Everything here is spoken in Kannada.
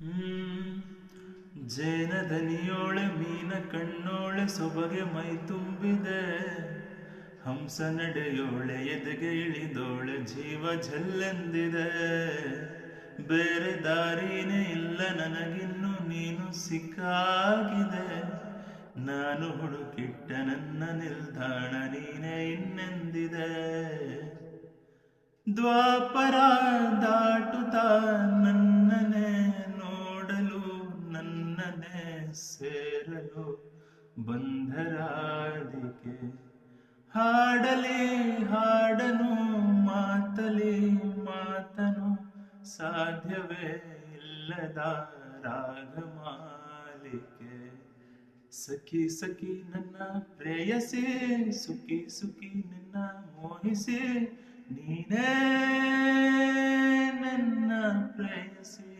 ಹ್ಮ್ ಜೇನದನಿಯೋಳೆ ಮೀನ ಕಣ್ಣೋಳೆ ಸೊಬಗೆ ಮೈ ತುಂಬಿದೆ. ಹಂಸ ನಡೆಯೋಳೆ ಎದೆಗೆ ಇಳಿದೋಳೆ ಜೀವ ಝಲ್ಲೆಂದಿದೆ. ಬೇರೆ ದಾರಿನೇ ಇಲ್ಲ ನನಗಿನ್ನು ನೀನು ಸಿಕ್ಕಾಗಿದೆ. ನಾನು ಹುಡುಕಿಟ್ಟ ನನ್ನ ನಿಲ್ದಾಣ ನೀನೇ ಇನ್ನೆಂದಿದೆ. ದ್ವಾಪರ ದಾಟುತ್ತಾ ನನ್ನನೆ ನೋಡಲು ನನ್ನನೆ ಸೇರಲು ಬಂಧರಾಧಿಕೆ. ಹಾಡಲಿ ಹಾಡನು ಮಾತಲಿ ಮಾತನು ಸಾಧ್ಯವೇ ಇಲ್ಲದ ರಾಗಮಾಲಿಕೆ. ಸಖಿ ಸಖಿ ನನ್ನ ಪ್ರೇಯಸಿ ಸುಖಿ ಸುಖಿ ನಿನ್ನ ಮೋಹಿಸಿ ನೀನೇ ನನ್ನ ಪ್ರೇಯಸಿ.